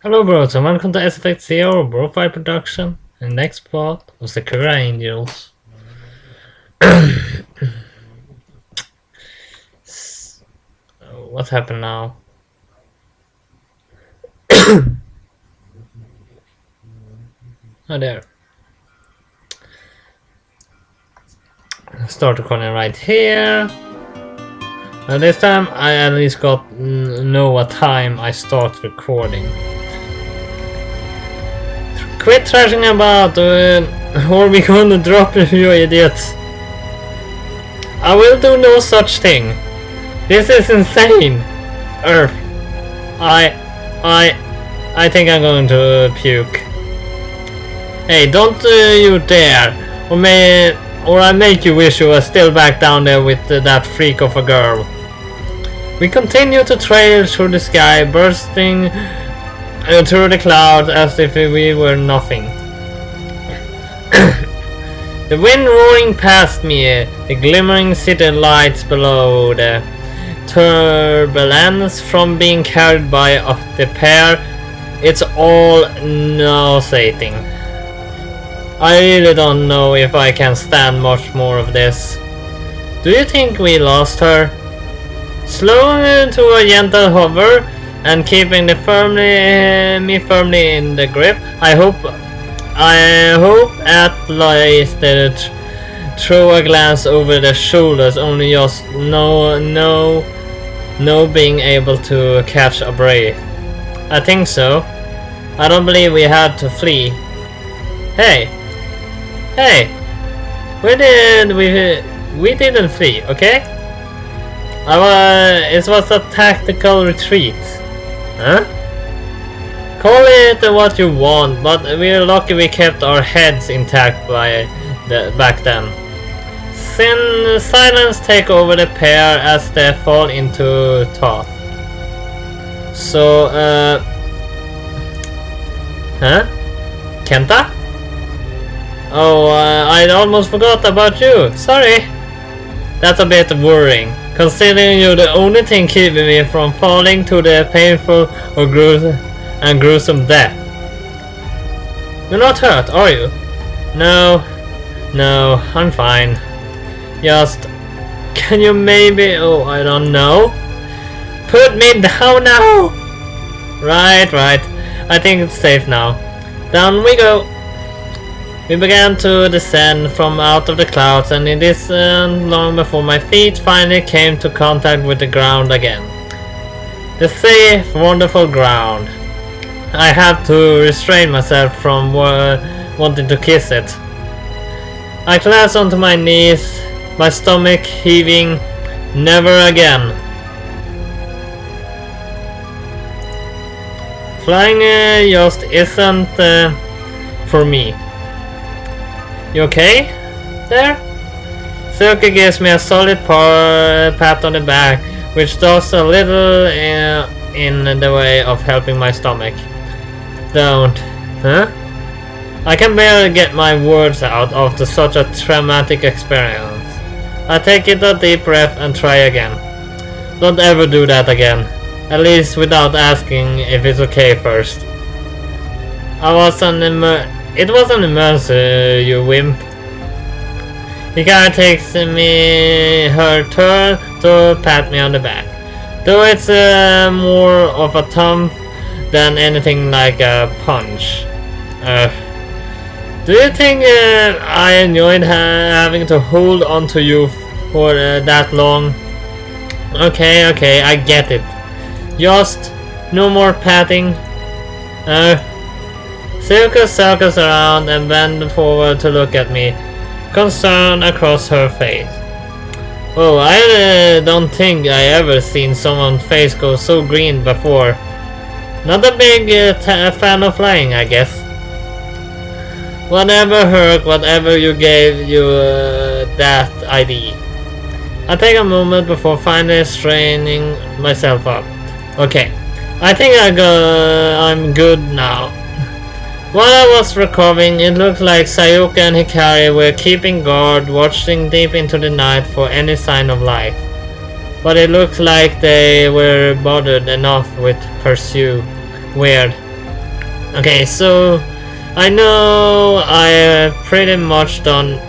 Hello bros and welcome to SFX0 BroFive production, and next part was Sakura Angels. What happened now? Oh, there. Start recording right here. And this time I at least know what time I start recording. Quit trashing about, or we gonna drop you idiots. I will do no such thing. This is insane. Earth. I think I'm going to puke. Hey, don't you dare, or I make you wish you were still back down there with that freak of a girl. We continue to trail through the sky, bursting through the clouds as if we were nothing. The wind roaring past me, the glimmering city lights below, the turbulence from being carried by the pair. It's all nauseating. I really don't know if I can stand much more of this. Do you think we lost her? Slowing to a gentle hover and keeping me firmly in the grip. I hope at least that throw a glance over the shoulders, only just no being able to catch a breath. I think so. I don't believe we had to flee. Hey, we didn't flee, okay? It was a tactical retreat. Huh? Call it what you want, but we're lucky we kept our heads intact back then. Silence take over the pair as they fall into thought. So, huh? Kenta? Oh, I almost forgot about you. Sorry. That's a bit worrying, considering you're the only thing keeping me from falling to the painful or gruesome death. You're not hurt, are you? No, I'm fine. Just, can you maybe, I don't know. Put me down now! Right. I think it's safe now. Down we go. We began to descend from out of the clouds, and it isn't long before my feet finally came to contact with the ground again. The safe, wonderful ground. I had to restrain myself from wanting to kiss it. I collapsed onto my knees, my stomach heaving. Never again. Flying just isn't for me. You okay? There? Silke gives me a solid pat on the back, which does a little in the way of helping my stomach. Don't. Huh? I can barely get my words out after such a traumatic experience. I take it a deep breath and try again. Don't ever do that again. At least without asking if it's okay first. It was an emergency, you wimp. Hikari takes her turn to pat me on the back, though it's more of a thump than anything like a punch. Do you think I enjoyed having to hold on to you for that long? Okay, I get it. Just no more patting. Silke circles around and bends forward to look at me, concern across her face. Oh, I don't think I ever seen someone's face go so green before. Not a big fan of flying, I guess. Whatever hurt, whatever you gave you that ID. I take a moment before finally straining myself up. Okay, I think I'm good now. While I was recovering, it looked like Sayuka and Hikari were keeping guard, watching deep into the night for any sign of life. But it looked like they were bothered enough with pursuit. Weird. Okay, so I know I have pretty much done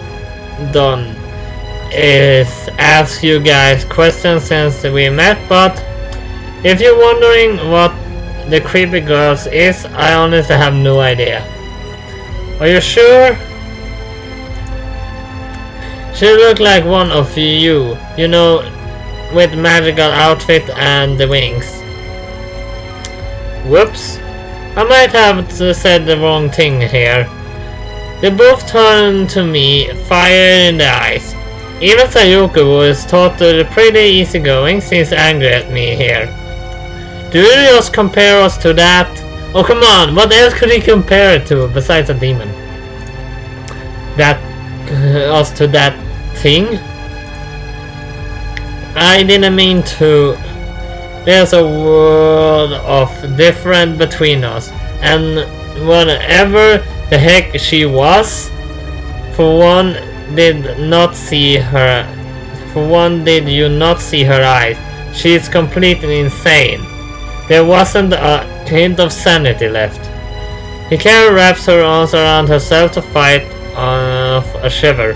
is ask you guys questions since we met, but if you're wondering what the creepy girls is, I honestly have no idea. Are you sure? She looked like one of you, you know, with magical outfit and the wings. Whoops. I might have said the wrong thing here. They both turned to me, fire in the eyes. Even Sayoko was thought pretty easygoing, seems angry at me here. Do you just compare us to that? Oh come on, what else could he compare it to besides a demon? That us to that thing? I didn't mean to. There's a world of difference between us, and whatever the heck she was, for one, did not see her. For one, did you not see her eyes? She is completely insane. There wasn't a hint of sanity left. Hikaru wraps her arms around herself to fight off a shiver.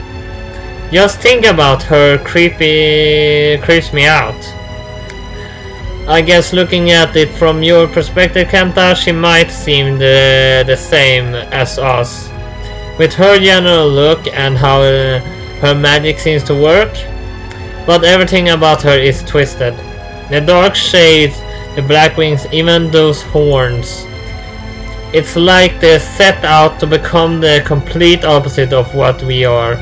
Just think about her creeps me out. I guess looking at it from your perspective, Kenta, she might seem the same as us. With her general look and how her magic seems to work, but everything about her is twisted. The dark shades, the black wings, even those horns. It's like they set out to become the complete opposite of what we are.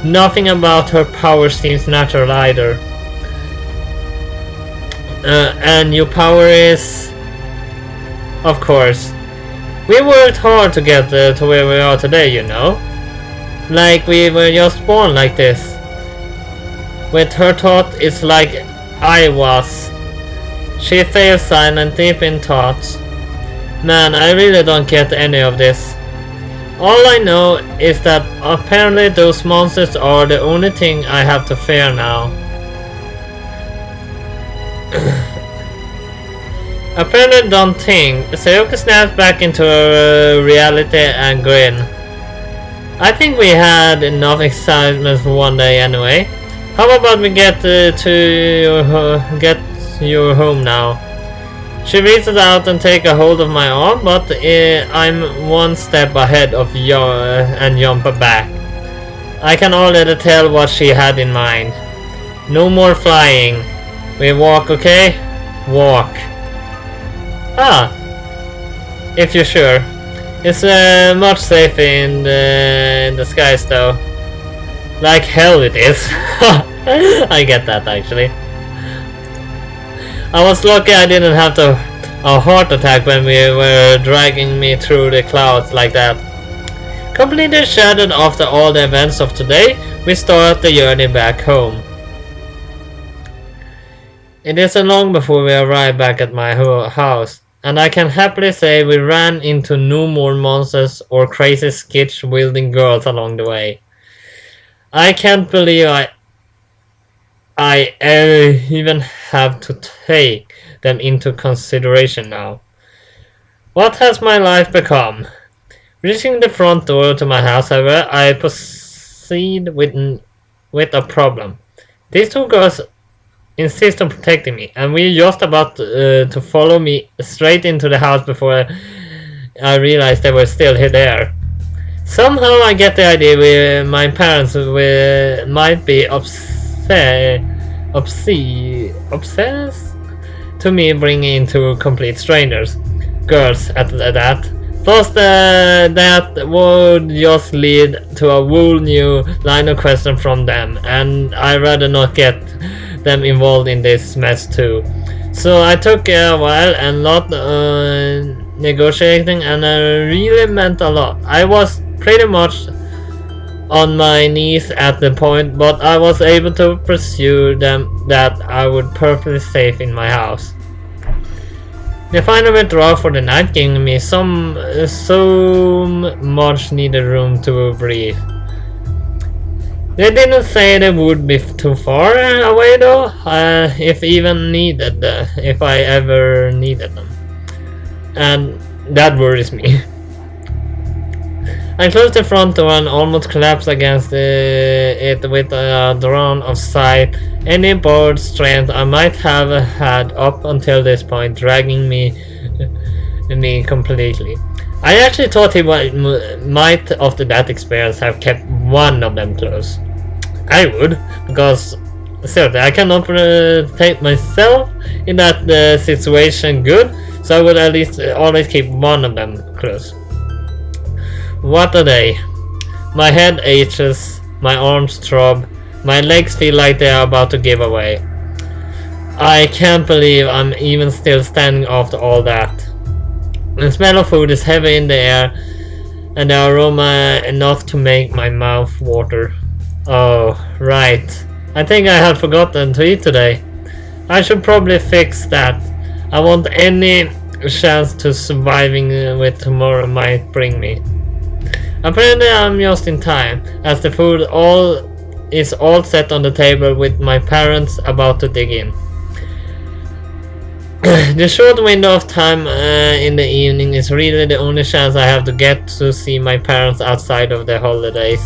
Nothing about her power seems natural either. And your power is... Of course. We worked hard to get to where we are today, you know. Like we were just born like this. With her thought, it's like I was. She fell silent, deep in thoughts. Man, I really don't get any of this. All I know is that apparently those monsters are the only thing I have to fear now. Apparently don't think. Sayoko snaps back into her reality and grin. I think we had enough excitement for one day anyway. How about we get you home now? She reaches out and takes a hold of my arm, but I'm one step ahead of and jump back. I can already tell what she had in mind. No more flying. We walk, okay? Walk. Ah, if you're sure. It's much safer in the skies though. Like hell it is. I get that actually. I was lucky I didn't have a heart attack when we were dragging me through the clouds like that. Completely shattered after all the events of today, we start the journey back home. It isn't long before we arrive back at my house, and I can happily say we ran into no more monsters or crazy skitch-wielding girls along the way. I can't believe I even have to take them into consideration now. What has my life become? Reaching the front door to my house, however, I proceed with a problem. These two girls insist on protecting me, and we're just about to follow me straight into the house before I realized they were still there. Somehow I get the idea my parents might be obsessed to me bringing in two complete strangers, girls at that. Plus that would just lead to a whole new line of question from them, and I'd rather not get them involved in this mess too. So I took a while and lot negotiating, and I really meant a lot. I was pretty much on my knees at the point, but I was able to pursue them that I would perfectly safe in my house. They finally withdrew for the night, giving me so much needed room to breathe. They didn't say they would be too far away though, if I ever needed them. And That worries me. I closed the front door and almost collapsed against it with a drawn of sight. Any bored strength I might have had up until this point, dragging me completely. I actually thought he might, after that experience, have kept one of them close. I would, because seriously, I cannot take myself in that situation good, so I would at least always keep one of them close. What a day. My head aches, my arms throb, my legs feel like they are about to give away. I can't believe I'm even still standing after all that. The smell of food is heavy in the air, and the aroma enough to make my mouth water. Oh, right. I think I had forgotten to eat today. I should probably fix that. I want any chance to surviving with tomorrow might bring me. Apparently I'm just in time, as the food is all set on the table with my parents about to dig in. The short window of time in the evening is really the only chance I have to get to see my parents outside of the holidays.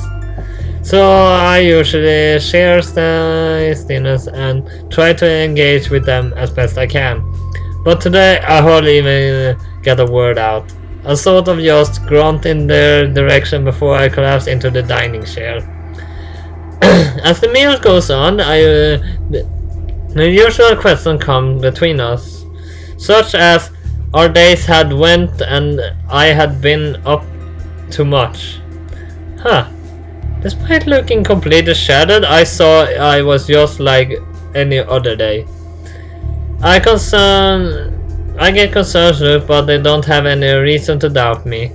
So I usually share dinners and try to engage with them as best I can. But today I hardly even get a word out. I sort of just grunt in their direction before I collapse into the dining chair. As the meal goes on, the usual questions come between us, such as our days had went and I had been up too much. Despite looking completely shattered, I saw I was just like any other day. I get concerned look, but they don't have any reason to doubt me.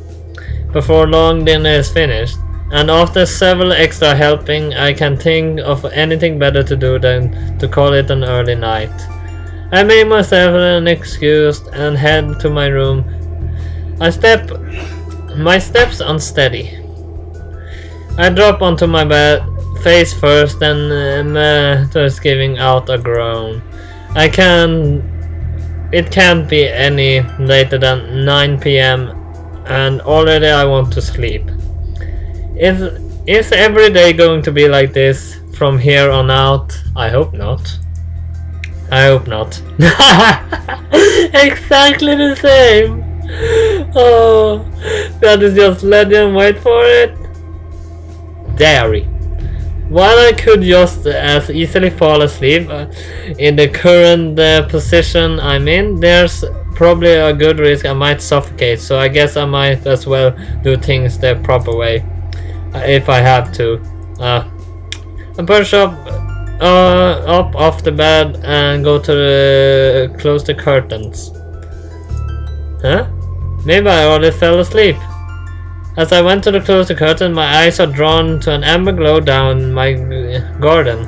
Before long, dinner is finished, and after several extra helping, I can't think of anything better to do than to call it an early night. I made myself an excuse and head to my room. My steps unsteady. I drop onto my bed, face first, and just giving out a groan. It can't be any later than 9 p.m. and already I want to sleep. Is every day going to be like this from here on out? I hope not. I hope not. Exactly the same. Oh, that is just legend. Wait for it. Diary. While I could just as easily fall asleep in the current position I'm in, there's probably a good risk I might suffocate, so I guess I might as well do things the proper way, if I have to. I push up off the bed and go to close the curtains. Maybe I already fell asleep. As I went to close the curtain, my eyes are drawn to an amber glow down my garden.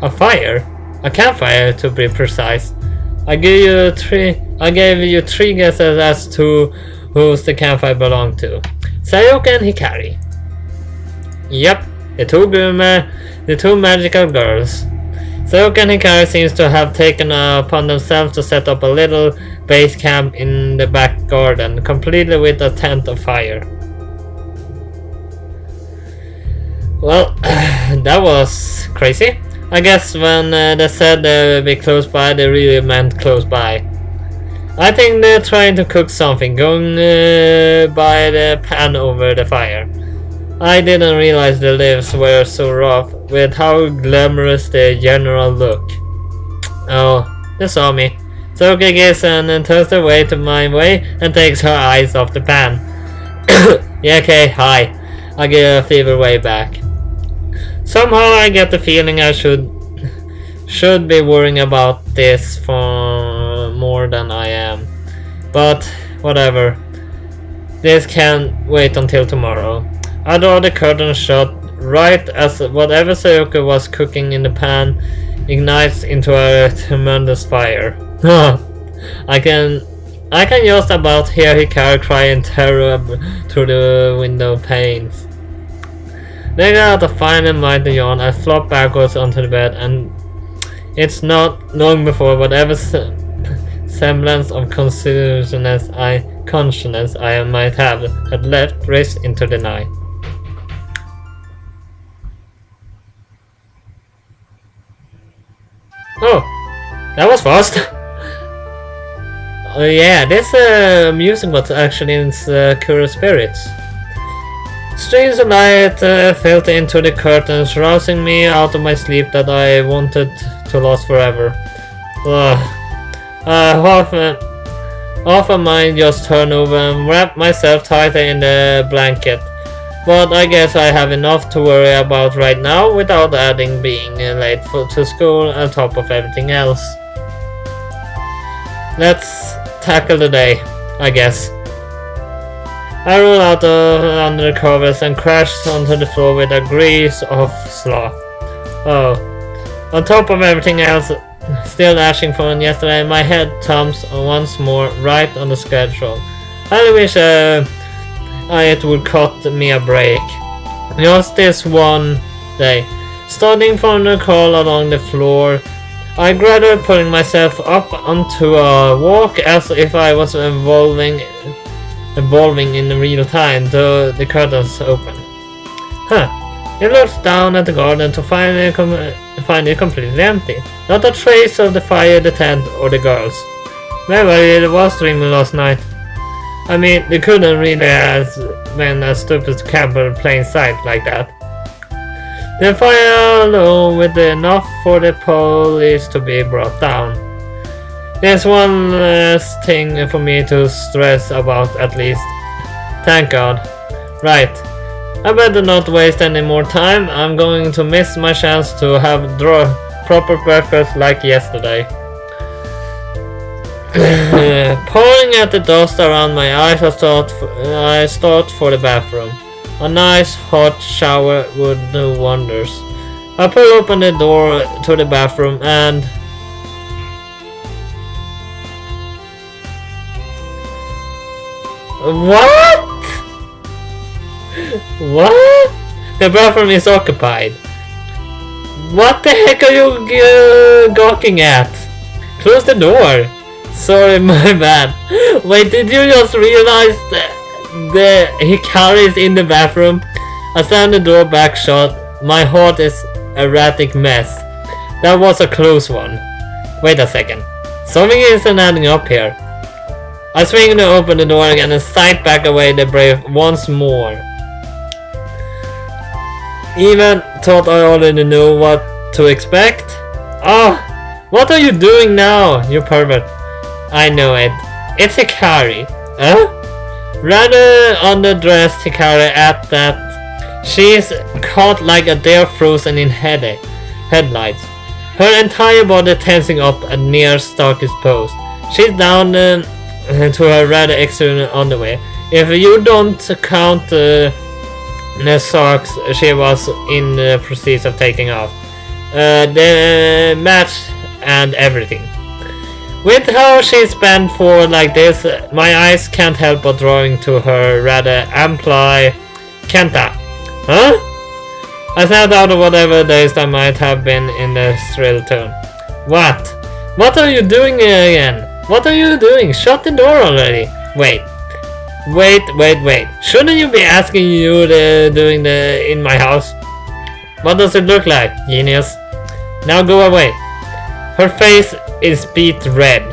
A fire? A campfire, to be precise. I gave you three guesses as to whose the campfire belonged to. Sayaka and Hikari. Yep, the two magical girls. Sayaka and Hikari seems to have taken upon themselves to set up a little base camp in the back garden, completely with a tent of fire. Well, that was crazy. I guess when they said they would be close by, they really meant close by. I think they're trying to cook something, going by the pan over the fire. I didn't realize the leaves were so rough, with how glamorous they general look. Oh, they saw me. So okay, Gibson and turns her way to my way and takes her eyes off the pan. Yeah, okay, hi. I get a fever way back. Somehow I get the feeling I should be worrying about this for more than I am. But whatever. This can wait until tomorrow. I draw the curtain shut right as whatever Sayaka was cooking in the pan ignites into a tremendous fire. I can just about hear Hikari cry in terror through the window panes. Letting out a fine and mighty yawn, I flop backwards onto the bed, and it's not long before whatever Sayaka semblance of consciousness I might have had left raced into the night. Oh, that was fast. Oh yeah, this music was actually in Sakura Spirits. Streams of light filtered into the curtains, rousing me out of my sleep that I wanted to last forever. Half of mine just turned over and wrapped myself tighter in the blanket. But I guess I have enough to worry about right now without adding being late to school on top of everything else. Let's tackle the day, I guess. I rolled out under the covers and crashed onto the floor with a grease of sloth. Oh, on top of everything else, still ashing from yesterday, my head thumps once more right on the schedule. I wish it would cut me a break. Just this one day. Starting from the crawl along the floor, I gradually pulling myself up onto a walk as if I was evolving in real time, though the curtains open. I looked down at the garden to find it completely empty. Not a trace of the fire, the tent, or the girls. Maybe I was dreaming last night. I mean, they couldn't really have been a stupid camper in plain sight like that. The fire alone with enough for the police to be brought down. There's one less thing for me to stress about at least. Thank God. Right. I better not waste any more time. I'm going to miss my chance to have proper breakfast like yesterday. Pulling at the dust around my eyes, I start for the bathroom. A nice hot shower would do wonders. I pull open the door to the bathroom and what? What? The bathroom is occupied. What the heck are you gawking at? Close the door. Sorry, my bad. Wait, did you just realize the Hikari is in the bathroom? I slammed the door back shut. My heart is erratic mess. That was a close one. Wait a second. Something isn't adding up here. I swing to open the door again and sight back away the brave once more. Even thought I already knew what to expect. Oh, what are you doing now, you pervert? I know it. It's Hikari. Huh? Rather underdressed Hikari at that. She's caught like a deer frozen in headlights. Her entire body tensing up a near starkest pose. She's down to her rather exuberant underwear. If you don't count the socks she was in the process of taking off. The match and everything. With how she's bent forward like this, my eyes can't help but drawing to her rather ample Kenta. Huh? I snapped out of whatever days I might have been in the shrill tone. What? What are you doing again? What are you doing? Shut the door already. Wait. Shouldn't you be asking you doing in my house? What does it look like, genius? Now go away. Her face is beet red.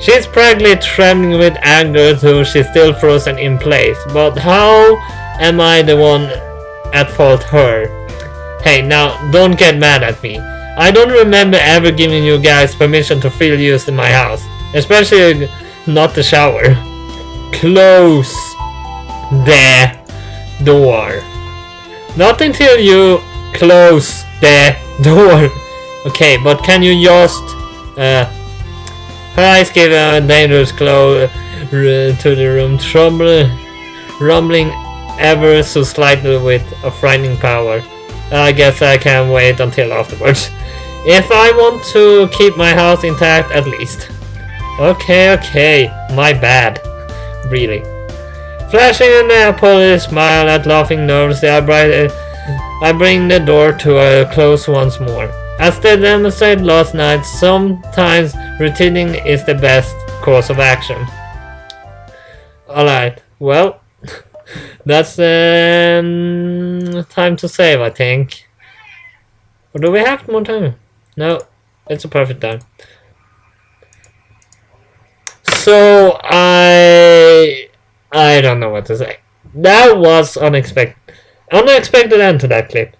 She's practically trembling with anger though she's still frozen in place. But how am I the one at fault her? Hey, now don't get mad at me. I don't remember ever giving you guys permission to feel used in my house. Especially not the shower. Close the door. Not until you close the door. Okay, but can you just her eyes gave a dangerous glow to the room, rumbling ever so slightly with a frightening power. I guess I can wait until afterwards. If I want to keep my house intact at least. Okay, my bad. Really. Flashing an police smile at laughing nerves, I bring the door to a close once more. As they demonstrated last night, sometimes routine is the best. course of action. Alright, well, that's time to save, I think. Or do we have more time? No, it's a perfect time. So, I don't know what to say. That was unexpected. Unexpected end to that clip.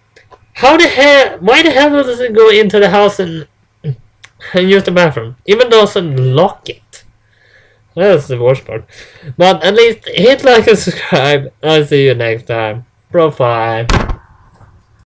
How the hell? Why the hell does it go into the house and use the bathroom? Even doesn't lock it. That's the worst part. But at least hit like and subscribe. I'll see you next time. BroFive.